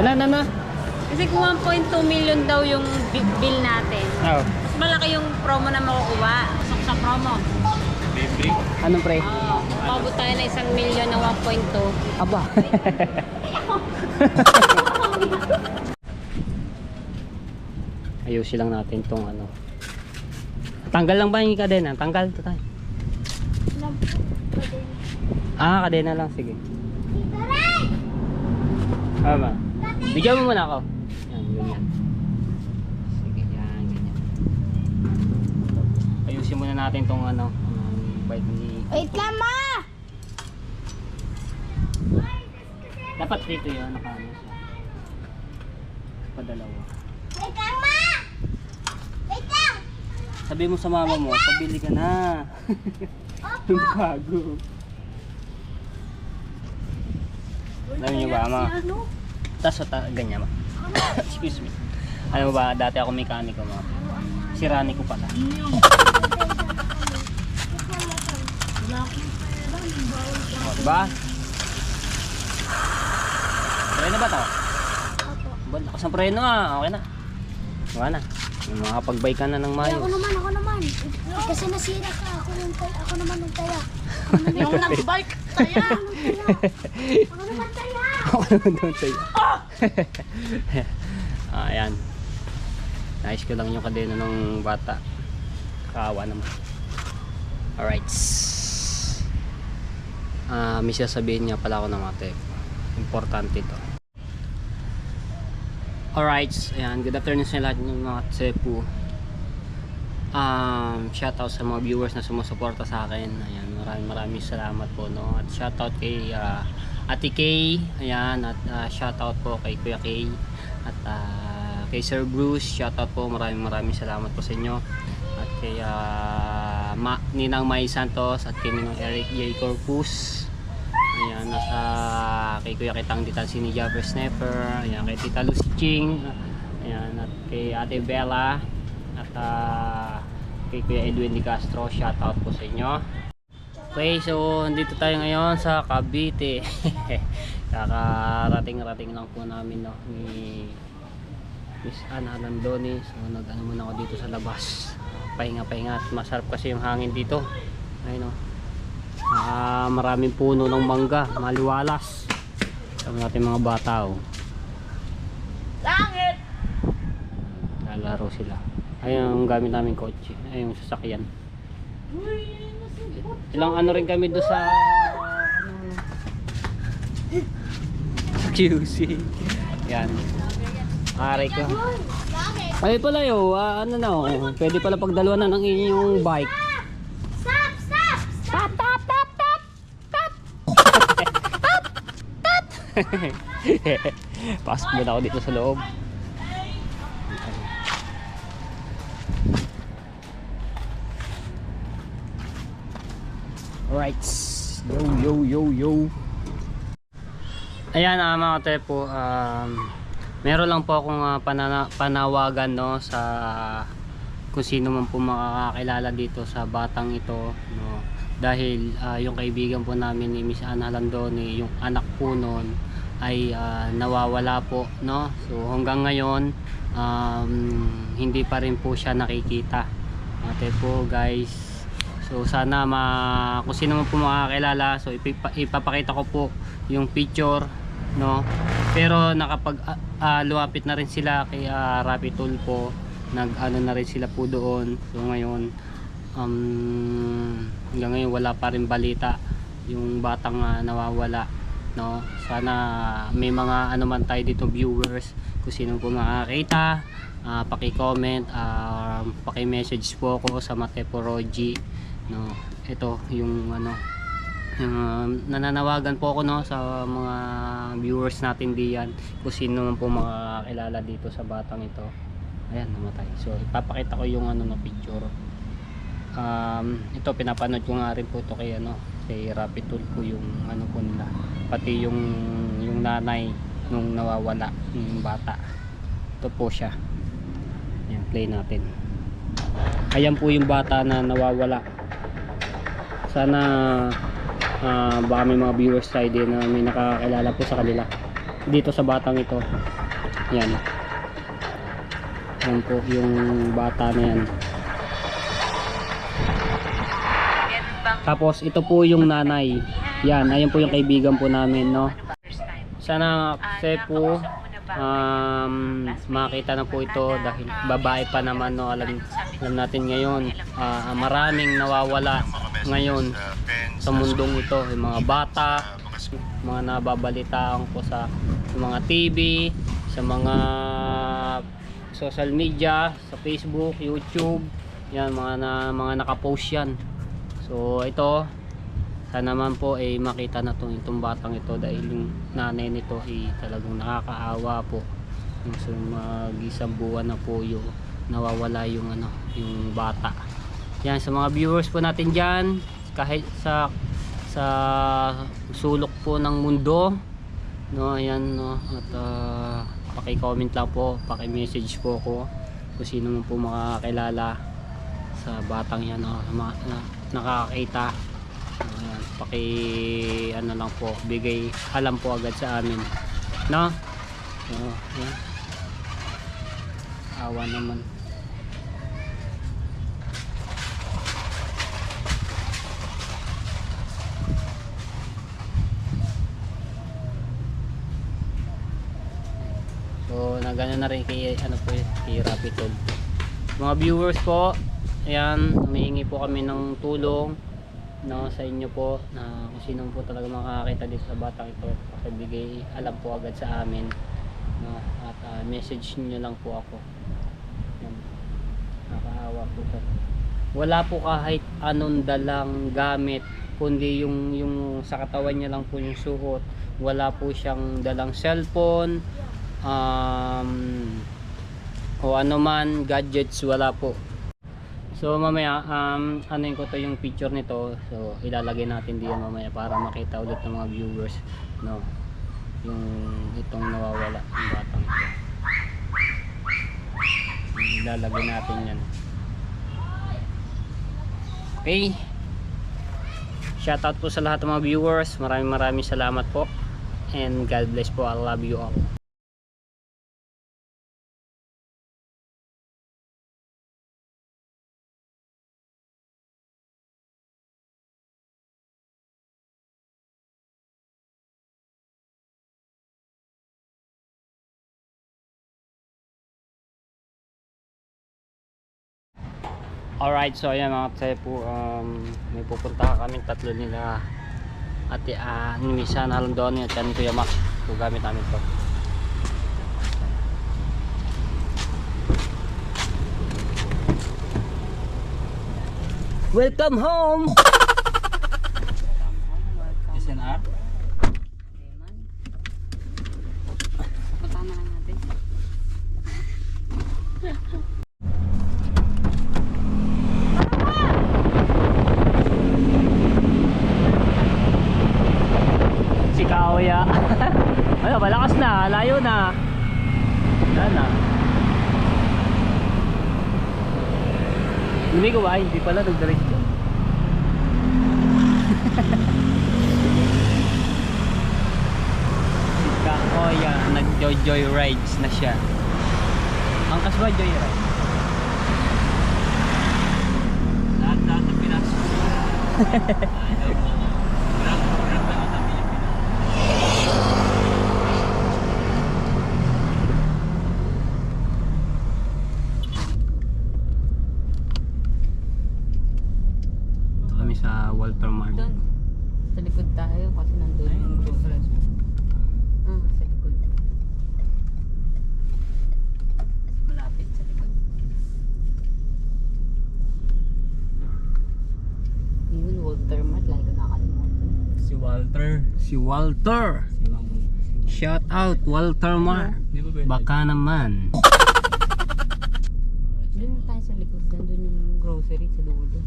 Ano? Kasi kung 1.2 million daw yung bill natin, Oh. mas malaki yung promo na makukuha. Sa promo. Anong pre? Oo. Pabot tayo na 1 million na 1.2. Aba. Ayusin lang natin tong ano. Tanggal lang ba yung kadena? Tanggal to tayo. Ah, kadena lang. Sige. Tama. Bigyan mo muna ako. Yan, ganyan. Sige, yan, ganyan. Ayusin muna natin tong ano. Bite ni... Wait lang, ma! Dapat dito yun. Nakano siya. Padalawa. Wait lang, ma! Wait lang! Sabi mo sa mama mo, pabili ka na. Yung bago. Alam niyo ba, ma? Tapos ganyan, ma. Excuse me. Alam mo ba, dati ako mekaniko, ma. Sirani ko pala. O, diba? Preno ba to? Ba, lakas ang preno, ah. Okay na. Wala na. Makapag-bike ka na ng Ay, maayos. ako naman. Kasi nasira ka. Ako naman ng taya. Yung nag-bike, taya. Ako naman taya. Ako naman doon sa'yo. Ayan. Nice ko lang yung kadena ng bata. Kaawa naman. Alright. May sasabihin niya pala ako ng mate. Importante to. Alright. Ayan. Good afternoon sa lahat ng mga tsepu. Shoutout sa mga viewers na sumusuporta sa akin. Ayan. Maraming salamat po, no. At shoutout kay Ate Kay. Ayan. At shoutout po kay Kuya Kay. At kay Sir Bruce. Shoutout po. Maraming salamat po sa inyo. At kay Ninang May Santos. At kay Ninang Eric J. Corpus. Ayan. At kay Kuya Kitang Ditan Sini Jabber Sniper. Ayan. Kay Tita Lucy Ching. Ayan. At kay Ate Bella. At kay Kuya Edwin Di Castro. Shoutout po sa inyo. Okay, so nandito tayo ngayon sa Cavite. Kakarating lang po namin, no, ni Miss Ana Landoni. So nag-ano muna ako dito sa labas. Pahinga at masarap kasi yung hangin dito. Ayun, no. Maraming puno ng mangga, maliwalas. Sabi natin mga bata, oh. Langit! Lalaro sila. Ayun ang gamit namin kotse. Ayun yung sasakyan. Ilang ano rin kami doon sa QC. Yan. Aray ko. Ay pala yo, ano na, pwede pala pagdalawa na ng inyong bike. Stop! Tap. Pasok muna ako dito sa loob. Alright. Yo. Ayan, mga katepo, meron lang po akong panawagan, no, sa kung sino man po makakakilala dito sa batang ito, no, dahil yung kaibigan po namin ni Miss Ana Landoni, yung anak po noon ay nawawala po, no. So hanggang ngayon hindi pa rin po siya nakikita, ate po, guys. So sana kung sino man po makakilala, so ipapakita ko po yung picture, no. Pero nakapag luwapit na rin sila kay Rapi Tulpo, nag-ano na rin sila po doon. So ngayon hanggang ngayon wala pa rin balita yung batang nawawala, no. Sana may mga ano man tayo dito viewers, kung sino po makakita, paki-comment, paki-message po ako sa Mateporoji, no. Ito yung ano, nananawagan po ako, no, sa mga viewers natin diyan, kung sino man po makakilala dito sa batang ito. Ayan, namatay. So ipapakita ko yung ano na picture. Ito pinapanood ko nga rin po ito kay ano, kay Rapi Tulpo, yung ano po nila, pati yung nanay nung nawawala yung bata. Ito po siya. Ayan, play natin. Ayan po yung bata na nawawala. Sana baka may mga viewers tayo din na may nakakakilala po sa kanila. dito sa batang ito. Yan. Yan po yung bata na yan. Tapos ito po yung nanay. Yan, ayun po yung kaibigan po namin, no. Sana po makita na po ito dahil babae pa naman, no. Alam natin ngayon, maraming nawawala ngayon sa mundong ito, yung mga bata, mga nababalitaan ko sa mga TV, sa mga social media, sa Facebook, YouTube, yan mga nakapost yan. So ito, sana naman po ay makita na itong batang ito dahil yung nanay nito ay talagang nakakaawa po. Yung sa mag-isang buwan na po yung nawawala yung yung bata. Yan, sa mga viewers po natin diyan, kahit sa sulok po ng mundo, no, ayan, no, at paki-comment lang po, paki-message po ko kung sino man po makakilala sa batang yan, no, nakakita. Ayan, paki lang po, bigay alam po agad sa amin, no. So, ayan. Awa naman. So nagano na rin kay kay Rapitol. Mga viewers po, ayan, humihingi po kami ng tulong, no, sa inyo po na kung sino po talaga makakakita dito sa batang ito, pakibigay alam po agad sa amin, no, at message niyo lang po ako. Yan. Nakakaawa po to. Wala po kahit anong dalang gamit kundi yung sa katawan niya lang po yung suot. Wala po siyang dalang cellphone, o ano man gadgets, wala po. So mamaya anuin ko to yung picture nito, so ilalagay natin diyan mamaya para makita ulit ng mga viewers, no, yung itong nawawala ng batang ito. Ilalagay natin yan. Okay, shoutout po sa lahat ng mga viewers, maraming salamat po, and God bless po. I love you all. Alright, so ayan mga tayo po, may pupunta kami tatlo nila Ate Misa na Halondoni at yan Kuya Mac. So gamit namin to. Welcome home! SNR? Punta na lang natin. Si Kaoya. Ano, malakas na, layo na. Wala na. Hindi ko ba? Hindi pala, nagdiretso. Si Kaoya, nag-joyrides na siya. Angkas ba joyride? Lahat ng Pinas. Kami sa Walter Mart. Doon. Sa likod tayo kasi nandun yung grocery. Sa likod. Malapit sa likod. Yun, Walter Mart. Lagi ko nakalimutan. Si Walter. Shout out Walter Mart. Baka naman. Doon tayo sa likod. Nandun yung grocery sa dulo.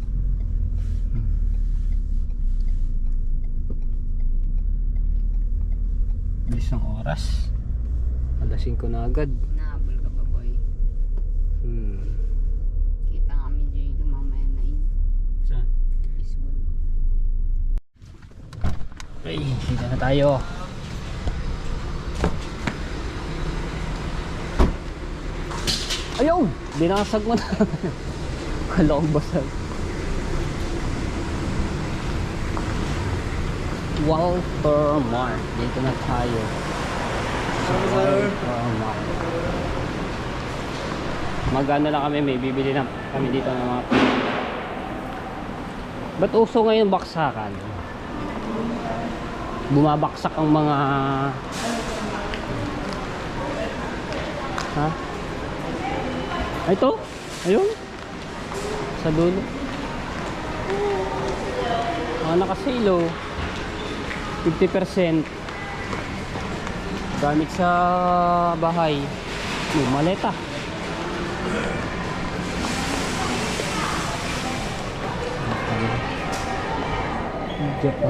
Bilis ng oras. Alas 5 na agad. Nahabol ka pa, boy. Kita kami dito mamaya na yun. Saan? Iswood. Okay, dito na tayo. Ayaw! Binasag mo na. Kala ko basag. Walter Mart. Dito na tayo. Sa Walter Mart. Magano lang kami, may bibili na kami dito ng mga. Ba't uso ngayon baksakan? Bumabaksak ang mga ha? Ito? Ayun? Sa dulo. Nakasilo 50% gamit sa bahay. Yung maleta. Japan.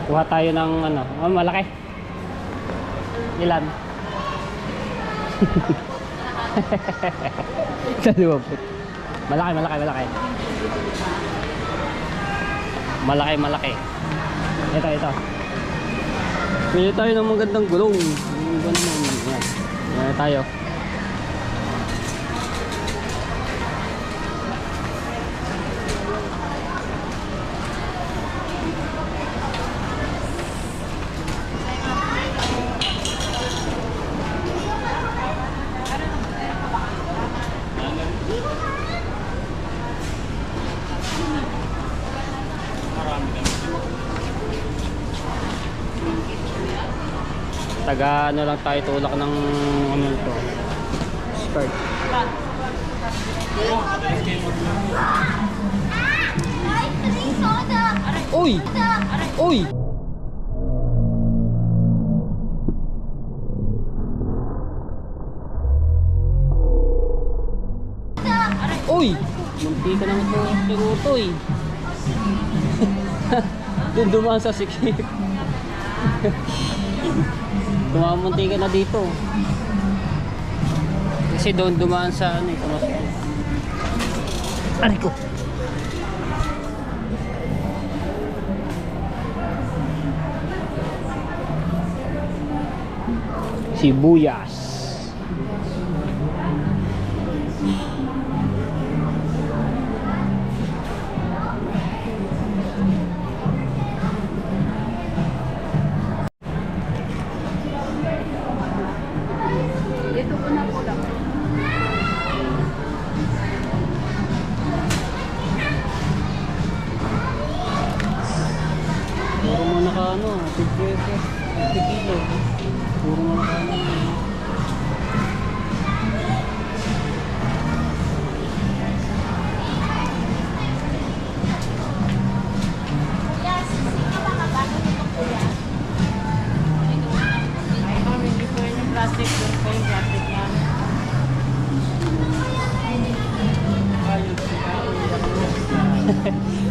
Kuha tayo ng ano, malaki. Ilan? Dalawaput. Malaki. Malaki. Ito. Pili tayo ng magandang gulong. Yan tayo. Taga ano lang tayo, tulak ng ano ito, skirt. Uy! Uy! Uy! Munti ka naman po pinuto eh. Doon dumaan sa sikip. Tumamunti ka na dito. Kasi doon dumaan sa ano ito mas. Aray ko. Sibuyas. Puro mo naka ano, 50 kilo. Puro mo naka ano.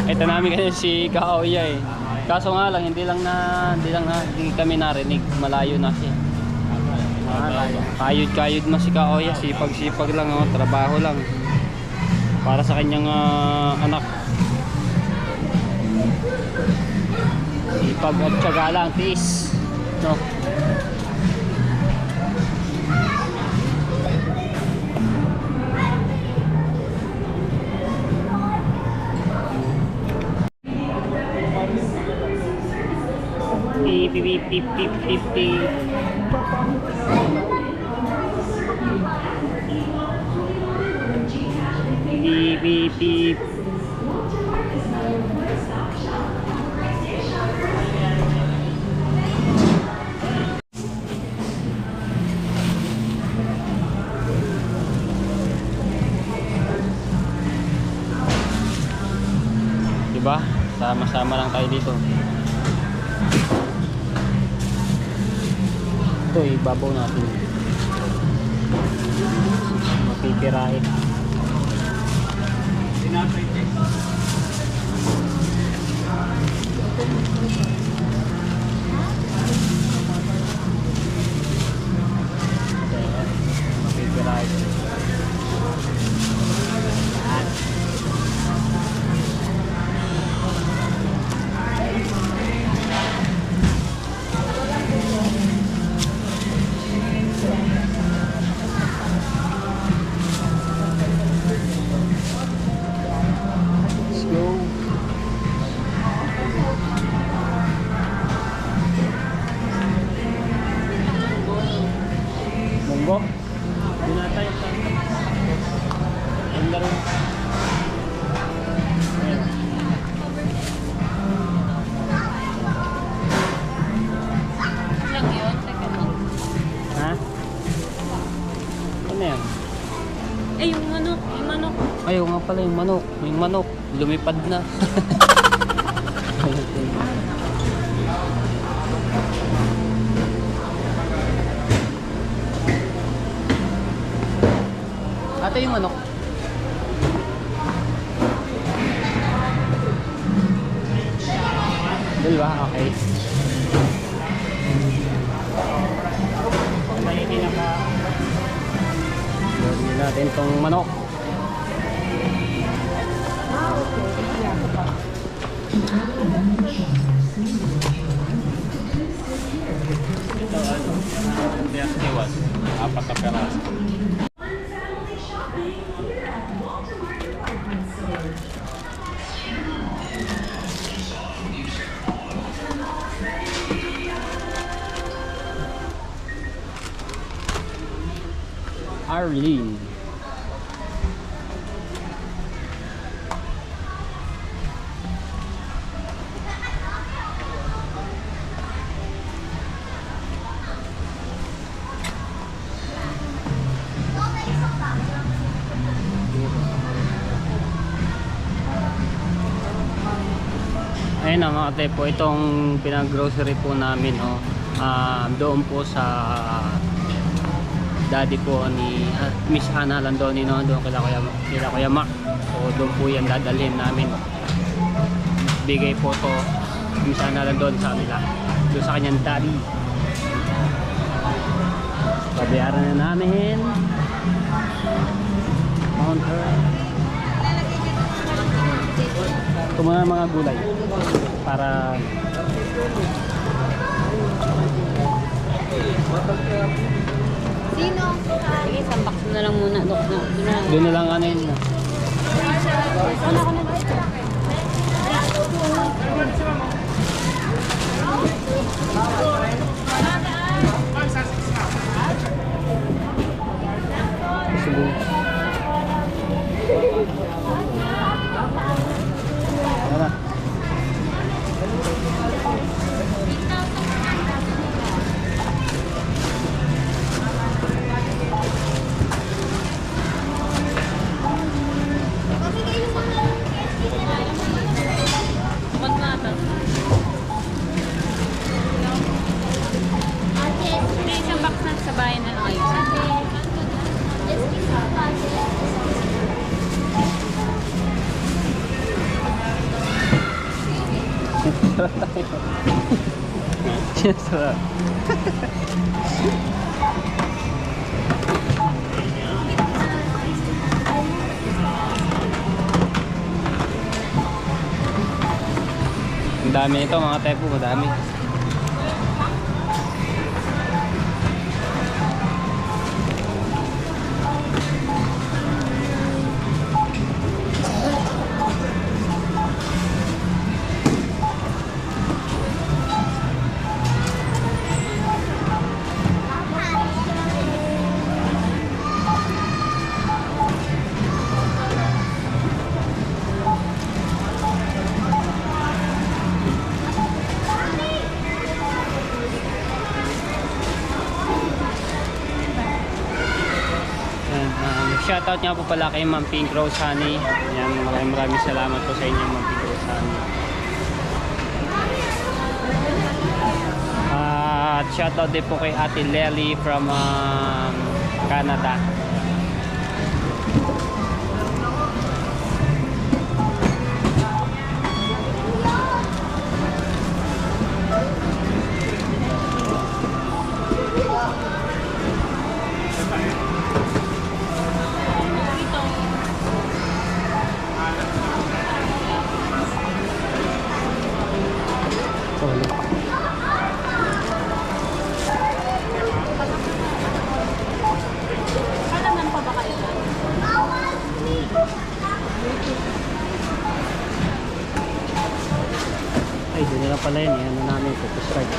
Ito namin kasi si Kaoya eh. Kaso nga lang hindi kami narinig, malayo na siya. Kayod mo si Kaoya, sipag lang, trabaho lang para sa kanyang anak. Sipag at tiyaga lang, tiis. No. Beep. Diba? Sama-sama lang tayo dito. Ito ibabaw natin. Mapipirahin. Mapipirahin. yung manok. Yung manok, lumipad na. Ate, yung manok. Dalawa, okay. Gawin natin tong manok. Ito ano, iwas, 4 na peraso. Arlene. Ayun na mga tepo, itong pinag-grocery po namin doon po sa daddy po ni Miss Ana Landoni, no? Doon kila Kuya Mac. So doon po yan dadalhin namin. Bigay po to Miss Ana Landoni sa kanila, doon sa kanyang daddy. Babayaran na namin. Counter. Ito mga gulay para Sino? Sige, isang box na lang muna. doon na lang ano yun. Wala ko na dito. Subo. Tara. Hindi, isang box na sa bayan na lang kayo. Sarap. Ang dami nito mga tepo, madami. Shoutout nga po pala kay Ma'am Pink Rose Honey. Yan, maraming salamat po sa inyo, Ma'am Pink Rose Honey. At shoutout din po kay Ate Lely from Canada. Ay, doon na lang pala yun. Ano namin ito, to start.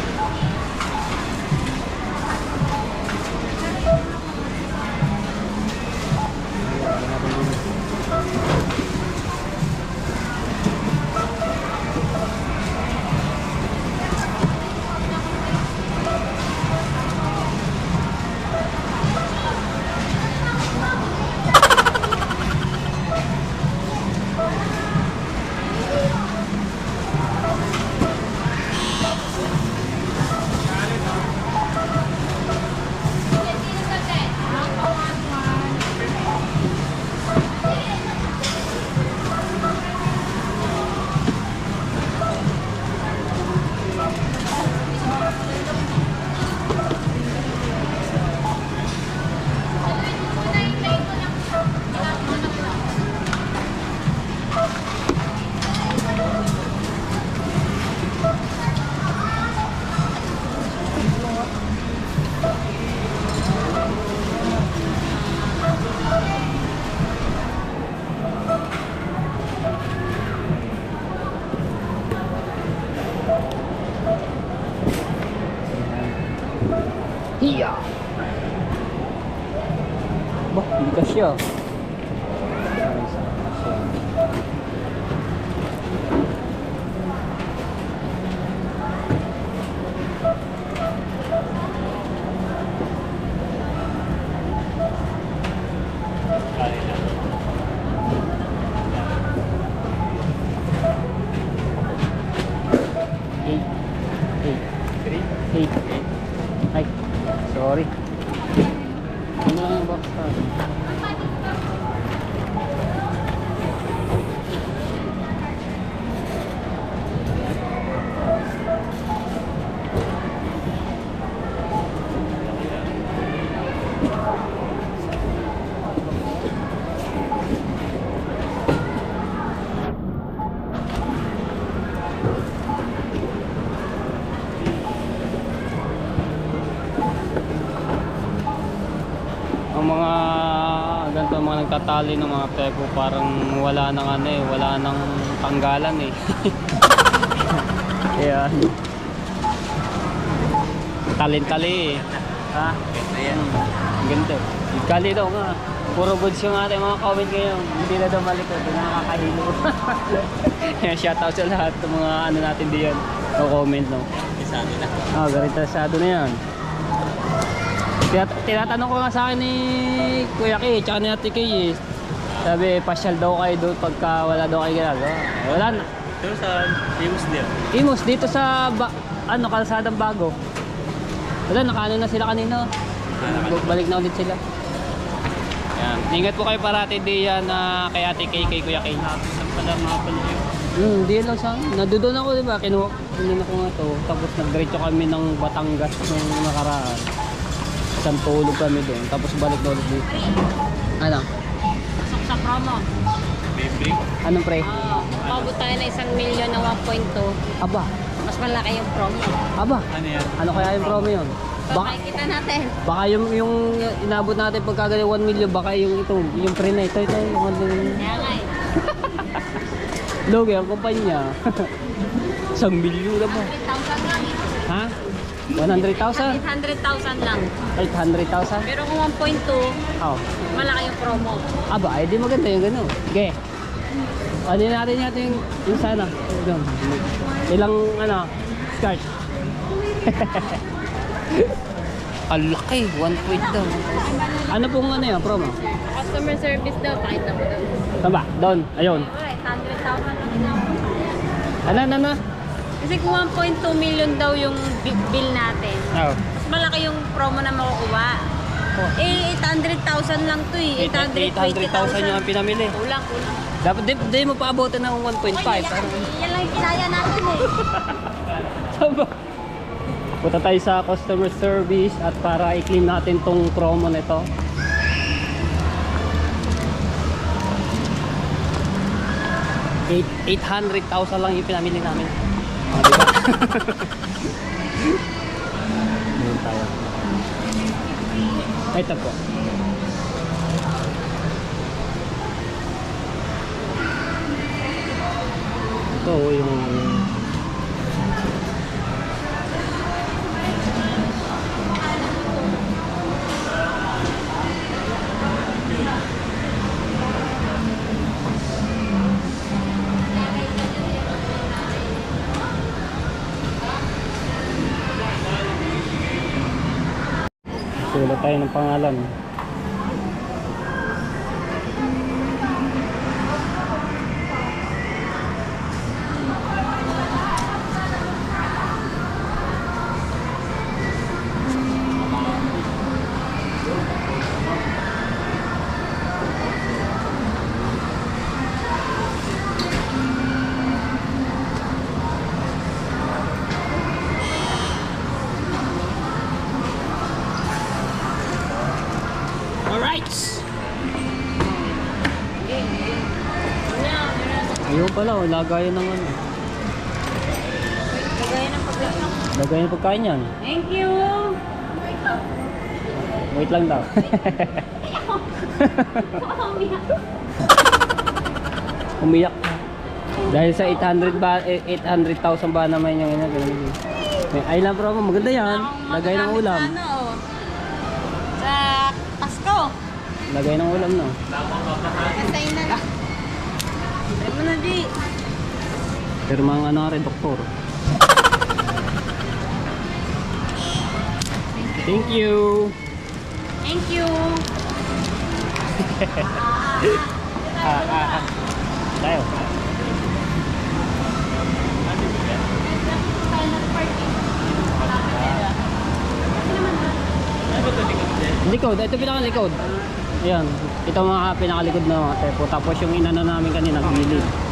Casio. Eight. Ay, sorry. Ano lang yung box pa? Ang mga ganito, mga nagtatali ng mga teko, parang wala nang ano eh, wala nang tanggalan eh. Ayan. Talin-tali eh. Ha? Ayan. Ang ganda. Kali daw nga. Puro goods yung ating mga comment ngayon. Hindi na daw malikot. Hindi na nakakahilo. Shoutout sa lahat ng mga ano natin diyan. O comment no. Isa nila. Ah, garantisado na yan. Tinatanong ko nga sa akin ni Kuya Kay, tsaka ni Ate Kay eh. Sabi, pasyal daw kayo doon pagka wala daw kayo ginagawa. Wala na. Pero sa Imus niya. Imus, dito sa kalsadang bago. Wala, nakaano na sila kanina. Balik na ulit sila. Yan. Ingat po kayo parati diyan na kay Ate Kay, kay Kuya Kay. Saan pala mga pala yun? Di lang sa nandoon ako, di ba? Kinuha ko nga to. Tapos nagdiretso kami ng Batangas nung nakaraan. Isang tulog kami doon. Tapos balik na ulit dito. Ano? Pasok sa promo. Baby. Anong pre? Pabot tayo na 1 million na 1.2. Aba. Mas malaki yung promo. Aba. Ano yan? Ano kaya yung promo yun? Baka, Makikita natin. baka yung inabot natin pagkagaling 1 million, baka yung ito, yung pre na ito, yung 1 million. Kaya nga eh. Logi ang kumpanya. 1 million na ba? 100,000 lang. Ha? 100,000? 800,000 lang. 800,000? Pero kung 1.2, Oh. malaki yung promo. Aba, ay di maganda yung gano'n. Okay. Ano natin yung sana. Doon. Ilang skirt. Ang laki, 1 daw. Ano pong ano yan, promo? Customer service daw, pakita mo daw. Saan ba? Doon, ayun. 800,000 lang. Ano? Kasi kung 1.2 million daw yung bill natin, Oh. mas malaki yung promo na makukuha. Oh. Eh, 800,000 lang to eh. 800,000 yung ang pinamili. Kulang. Dapat di mo paabotin ng 1.5. Yan lang yung kinaya natin eh. Saan ba? Punta tayo sa customer service at para i-claim natin tong promo nito. $800,000 lang yung pinamili namin. Oh, diba? Ngayon tayo. Ito po. Ito yung sulat tayo ng pangalan. Alright! Ayun pala, lagayan ng ano. Kagaya ng paglasa. Lagayan ng pagkain yan. Thank you! Wait lang daw. Umiyak. Dahil sa 800,000 ba naman yung ganun. Ay lang promo, maganda yan. Lagay ng ulam. Sa Pasko. Lagay ng ulam, no? Kasay na lang. Ay mo na, di. Pero mga ano rin, doktor. Thank you. Thank you. Tayo. Likod, ito pinakalikod. Ayan, ito mga pinakalikod na mga tepo. Tapos yung inano namin kanina, gilid. Ano?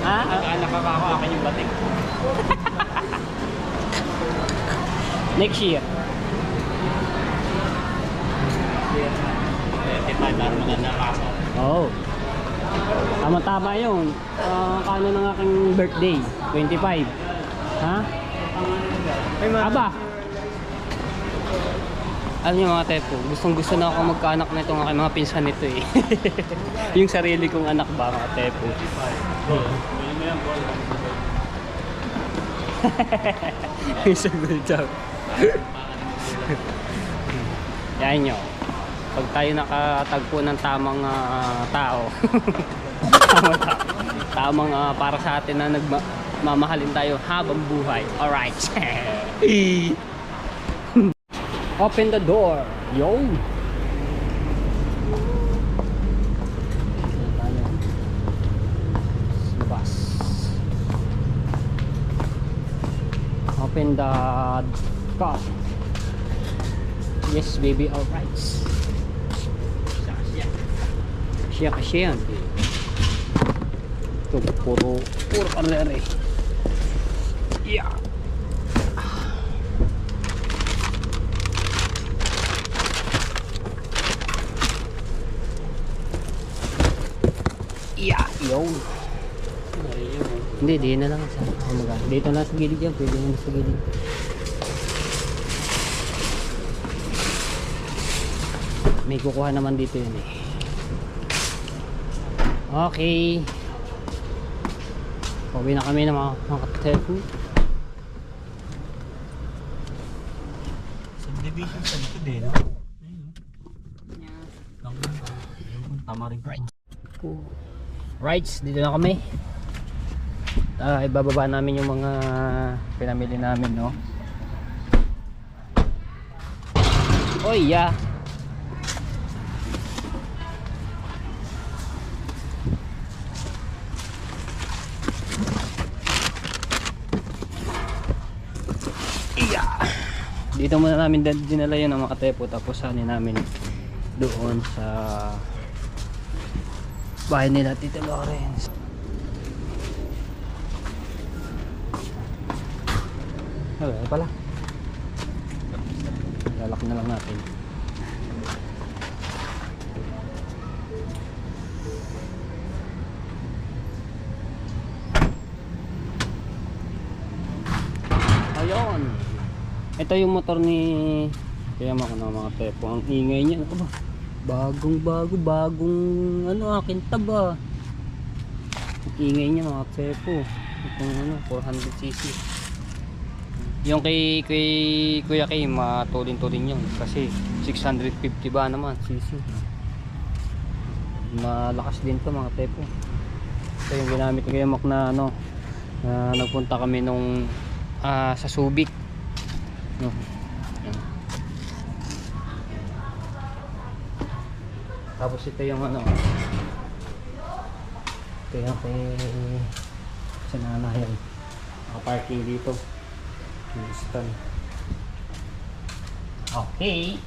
Ha? Nakaka ako akin yung batik. Next year. 25 laro na nakaka. Oo. Tama-tama yun. Kano ng aking birthday? 25. Ha? Aba! Alam niyo mga tepo, gustong gusto na ako magkaanak na itong aking mga pinsan nito eh. Yung sarili kong anak ba mga tepo. Isa good job. Yan nyo. Pag tayo nakatagpo ng tamang tao, tamang para sa atin na nagmamahalin tayo habang buhay. Alright. Open the door. Yo. Labas. Open the car. Yes, baby. Alright. Siya kasi yan. Ito, puro kalere. Yeah. Yeah, yo. Hindi, di na lang sa umaga. Dito na sa gilid yan, pwede na sa gilid. May kukuha naman dito yun eh. Okay. Pauwi na kami ng mga katepo. Subdivision sa likod eh, no? Tama rin. Rights, dito na kami. Ibababa namin yung mga pinamili namin, no? Oh yeah. Dito muna namin dinala yun ang mga katepo, tapos sanin namin doon sa bahay nila Tito Lawrence. Ay pala, lalak na lang natin. Ayun, ito yung motor ni kaya ako ng mga tepo. Ang ingay niya, ano ba? Bagong ano, akin taba. Ang ingay niya mga tepo. Itong ano, 400cc. Yung kay Kuya Kay, matulin-tulin yun kasi 650 ba naman cc. Malakas din to mga tepo. Ito yung ginamit ni Kuya Mac na ano, na nagpunta kami nung sa Subic, no? Tapos ito yung ano, ito yung kay sa nanayan, naka-parking dito yung stand. Okay.